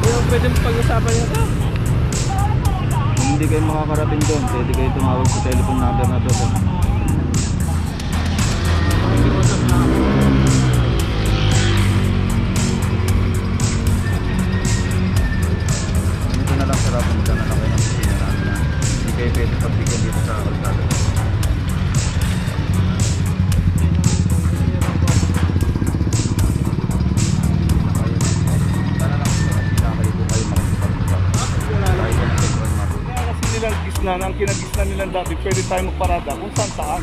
Yung pwede pag-usapan nyo to. Kung hindi kayo makakarating doon, pwede kayo tumawag sa telephone number na doon. Dito na lang sarap, punta na lang kayo ng opisina namin na hindi kayo pwede pagbigyan dito sa kalsada. Ang kinagisnan nilang dati, pwede tayo magparada kung saan saan.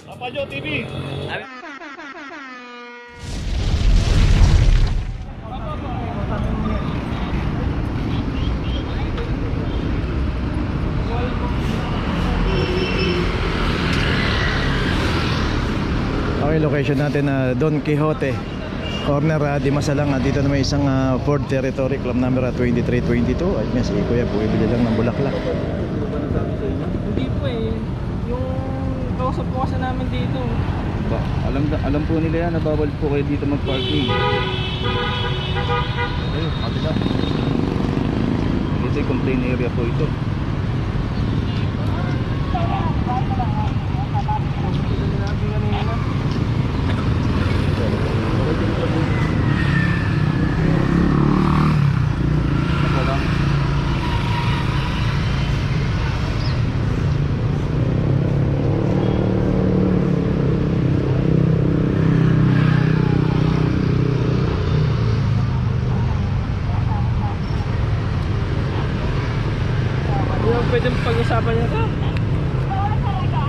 Papadyo TV! Okay, location natin na Don Quixote corner, Dimasalang. Dito na may isang Ford Territory, club number 2322. At nga si Kuya bumibili lang ng bulaklak. Hindi po eh. Yung kausap po kasi namin dito. Ba, alam po nila yan na bawal po kayo dito mag-parking. Ayun, kabila. Ito yung complaint area po ito. Yung pwede pag-usapan nyo to.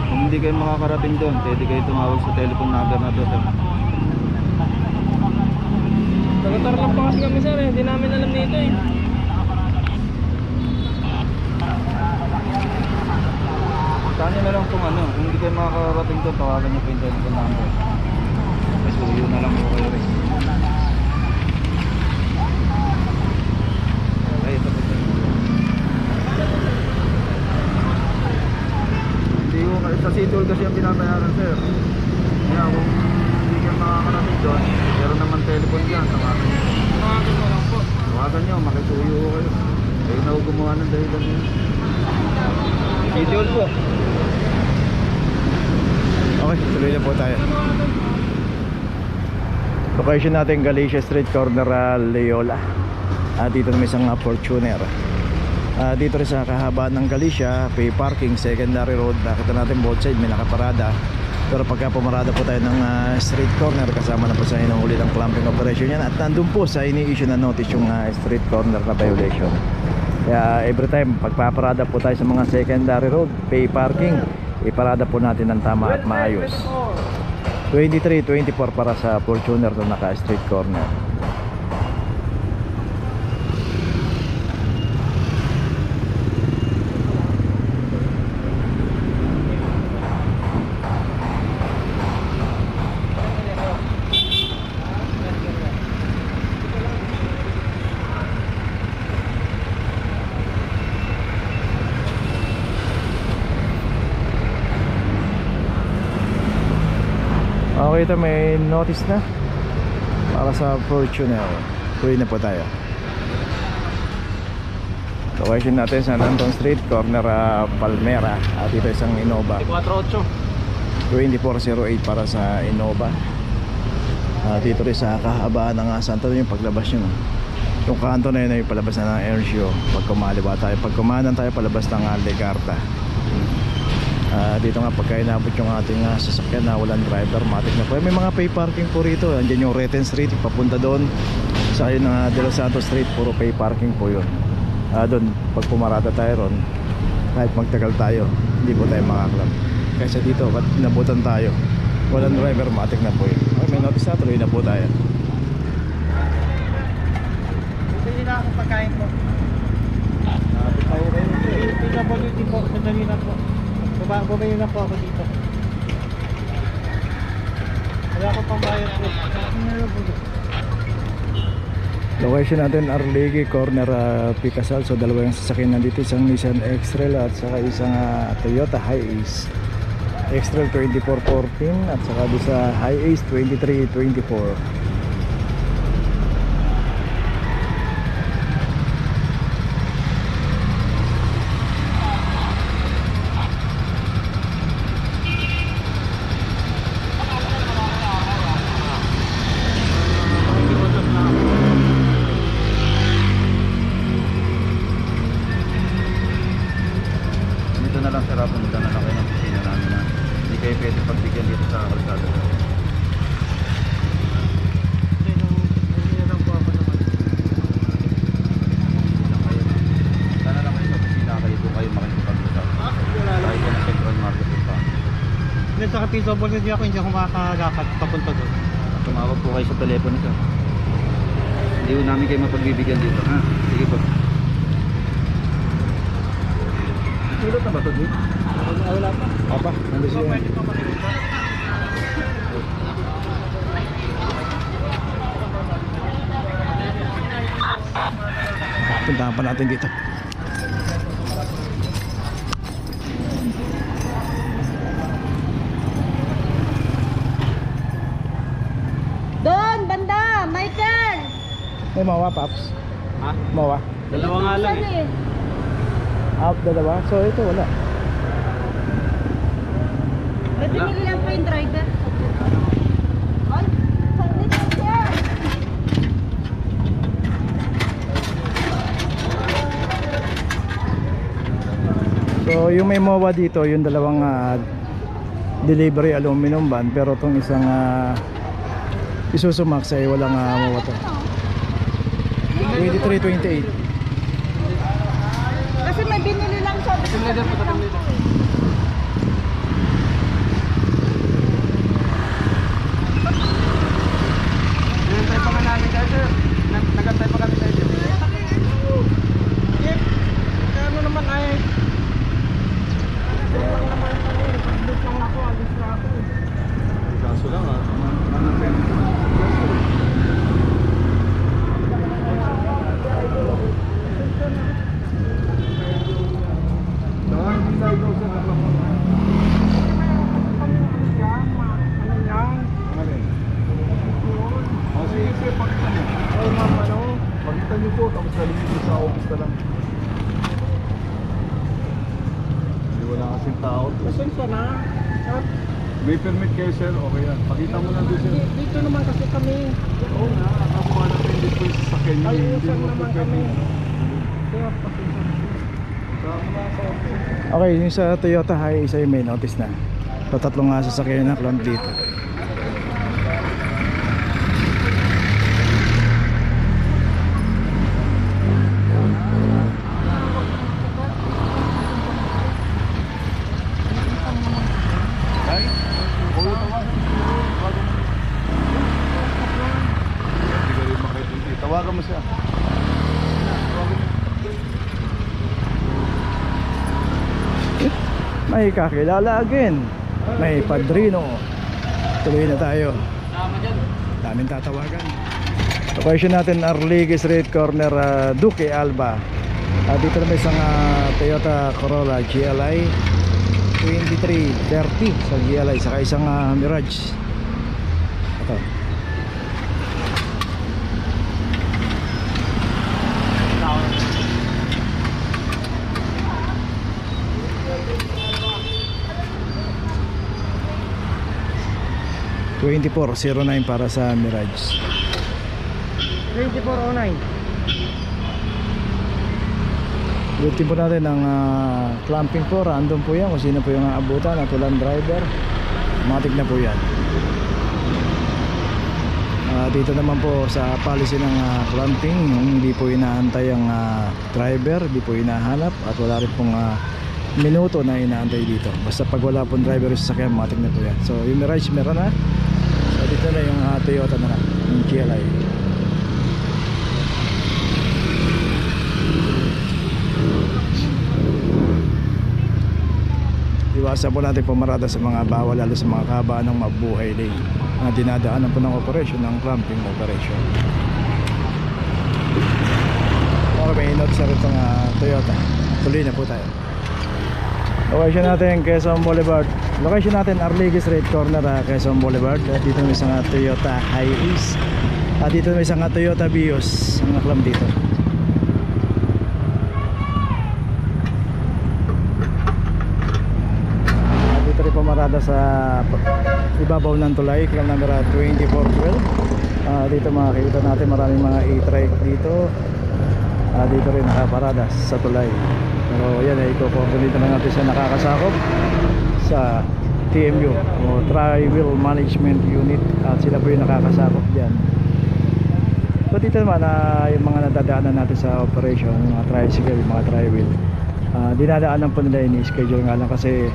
Kung hindi kayo makakarating doon, pwede kayo tumawag sa telephone number na doon. Nagatar lang pa kasi kami sir eh. Hindi namin alam dito eh. Saan nyo na lang kung ano, kung hindi kayo makakarating doon, tawagan nyo po yung telephone number. Mas uyo na lang po kayo rin. Ay, ito po. Hindi ko, sa City Hall kasi ang binabayaran sir. Kaya kung hindi kayo makakarating doon, meron naman telephone dyan, tawagan nyo. Tawagan mo lang po. Tawagan nyo, makisuyo ko kayo. Kayo na gumawa ng dahilan nyo. City Hall po. Okay, tuloy na po tayo. Location natin Galicia Street, corner Loyola. Dito na may isang Fortuner. Dito rin sa kahabaan ng Galicia, pay parking, secondary road. Nakita natin both side may nakaparada. Pero pagka pumarada po tayo ng street corner, kasama na po sa inuhuli ng clamping operation yan. At nandun po sa ini-issue na notice yung street corner na violation. Kaya every time pagpaparada po tayo sa mga secondary road, pay parking, iparada po natin ng tama at maayos. 23-24 para sa Fortuner na naka street corner. Okay, ito may notice na para sa Fortuner. Tuloy na po tayo. Location natin sa Anton Street, corner Palmera. At ito isang Innova 2408 para sa Innova. Dito rin sa kahabaan ng Santo yung paglabas nyo. Yung kanto na yun ay palabas na ng Ercio. Pag kumaliwa tayo, pag kumanan tayo palabas ng Legarta. Dito nga pagka inabot yung ating sasakyan na walang driver, matik na po. May mga pay parking po rito. Andiyan yung Reten Street, papunta doon sa yun De Los Santos Street, puro pay parking po yun. Doon pag pumarada tayo ron, kahit magtagal tayo, hindi po tayo makaklap. Kaysa dito, pag nabutan tayo, walang driver, matik na po yun. May notice na, tuloy na po tayo. Hindi na akong pagkain po. PWD po, sandali na po. Bumayo na po ako dito. Wala akong pambayad po. Location natin Arlegi, corner Picasal. So dalawa yung sasakyan nandito, isang Nissan X-Trail at saka isang Toyota Hiace. X-Trail 2414 at saka doon sa High Ace 2324. Dito na lang sir, punta na lang kayo ng opisina namin na hindi kayo pwede pagbigyan dito sa kalsada. Sana lang kayo sa opisina, kayo doon kayo makikipag-usap. Kahit yan ang Central Market pa. Hindi, sa PWD hindi ako makakalakad papunta doon. Tumawag po kayo sa telepono sir. Hindi po namin kayo mapagbibigyan dito. Ha? Sige po. Tulot na ba ito dito? Wala pa. Apa, nandun siya. Pwede pa makinig. Puntahan pa natin dito. Doon, banda! Michael! May mawa, Paps. Ha? Mawa. Dalawa nga lang eh. Out, dalawa. So ito wala. May pinili lang po yung driver. On, saglit siya. So yung may mawa dito, yung dalawang delivery aluminum van, pero itong isang Isuzu Max ay walang mawa to. 2328. Kasi may binili lang siya. Nagantay pa nga namin guys sir. Nagantay pa kami tayo. Yep. Kaya ano naman ay. Kaya lang naman kami. Pag-book lang ako, alis na ako. Kaso lang ha. Ano pwede? Hindi tayo daw sa naglapot. Sige, sir, pakita niyo. Ay ma'am, ano? Pakita niyo po, tapos galing niyo sa office na lang. Hindi wala kasing tao. Pasensya na. At May permit kayo, sir, okay yan. Pakita mo lang doon, sir. dito naman kasi kami. Oo nga, nakakuha natin dito yung sasakyan niyo. Ayusan Hindi mo naman po kami. pwede. Kaya pasensya na. Tama na sa office. Okay, yung sa Toyota Hiace ay may notice na. So tatlong nga sasakyan na clamp dito. Ay, ulo naman. Hindi ka rin makaintindi. Tawagan mo siya. May kakilala again. May padrino. Tuloy na tayo. Daming tatawagan. Location natin Arligues Street Corner, Duque Alba. Dito na may isang Toyota Corolla GLI 2330 sa GLI, saka isang Mirage. Ito. $2409 para sa Mirage. 2409. Butin po natin ang clamping po. Random po yan kung sino po yung aabutan at walang driver. Matik na po yan. Dito naman po sa policy ng clamping, hindi po inaantay ang driver, hindi po inahanap at wala rin pong minuto na inaantay dito. Basta pag wala pong driver sa sasakyan, matik na po yan. So yung Mirage meron na. So dito na yung Toyota na yung GLI. Iwasan po natin pumarada sa mga bawal, lalo sa mga kabaan ng mabuhay lane na dinadaanan po ng operation ng clamping operation. Okay, may notes na rin itong Toyota. Tuloy na po tayo. Location natin Quezon Boulevard, Location natin Arlegues Street, corner Quezon Boulevard. At dito may isang Toyota Hiace. At dito may isang Toyota Vios ang naklam dito. At dito rin pumarada sa ibabaw ng tulay, klam number 2412. Dito makikita natin maraming mga e-trike dito. Dito rin nakaparada sa tulay. Pero yan ay i-coordinate na natin sa nakakasakop sa TMU o Tri-Wheel Management Unit, at sila po yung nakakasakop dyan. So dito naman yung mga nadadaanan natin sa operation, yung mga tricycle, yung mga tri-wheel, dinadaanan po nila, ini-schedule nga lang kasi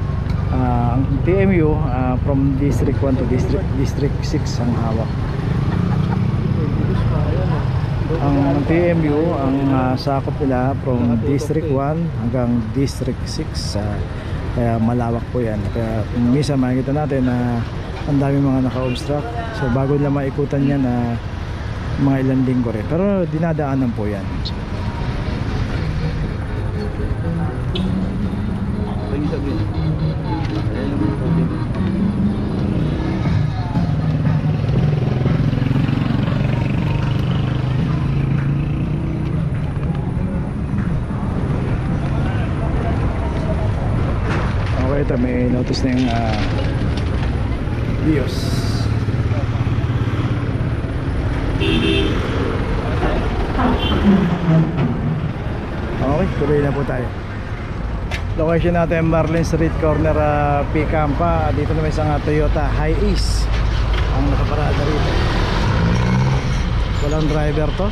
ang TMU from District 1 to District 6 ang hawak. Ang TMU, ang sakop nila from District 1 hanggang District 6, kaya malawak po yan. Kaya minsan makikita natin na ang dami mga naka-obstruct, so bago nila maikutan yan na mga ilang linggo rin, pero dinadaanan po yan. Okay, ito may notice na yung Vios. Okay, tuloy na po tayo. Location natin Marlin Street, corner P. Campa. Dito na may isang Toyota Hiace ang nakaparada rito. Walang driver to.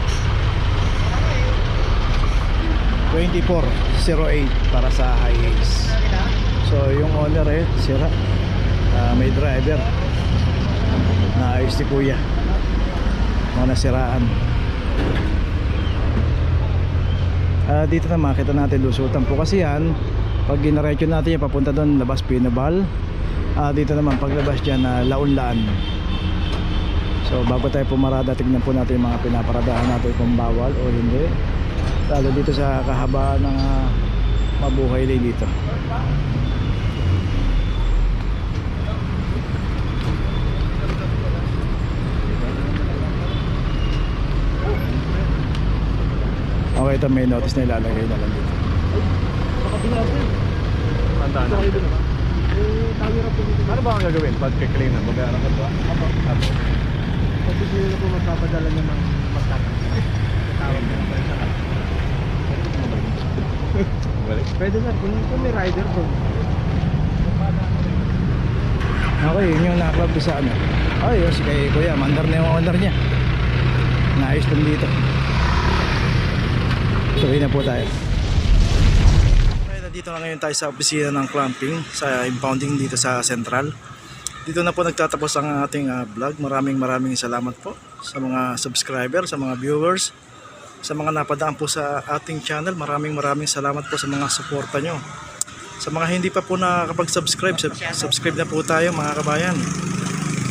2408 para sa Hiace. So yung owner sira, may driver na ayos si kuya, mga nasiraan. Dito na makita natin lusutan po kasi yan. Pag ginaretso natin yan papunta doon labas Pinabal, dito naman paglabas dyan Launlaan. So bago tayo pumarada, tignan po natin yung mga pinaparadahan natin kung bawal o hindi, lalo dito sa kahabaan ng Mabuhay Lane dito. Okay, ito may notice na ilalagay na lang dito. Tandaan na. Ano ba ang gagawin? Pag kiklaim na, babayaran ka ba? Kasi sila po magpapadala niya ng pagkakit. Tawag na naman sa pwede sir, kung may rider po. Okay, yun yung naklab sa ano. Ay, si kay kuya, mandar na yung owner niya. Naayos din dito. Tuloy na po tayo. Okay, nandito na ngayon tayo sa opisina ng clamping, sa impounding dito sa Central. Dito na po nagtatapos ang ating vlog. Maraming salamat po sa mga subscriber, sa mga viewers, sa mga napadaan po sa ating channel. Maraming salamat po sa mga suporta nyo. Sa mga hindi pa po nakakapag-subscribe, subscribe na po tayo mga kabayan.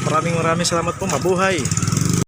Maraming salamat po. Mabuhay!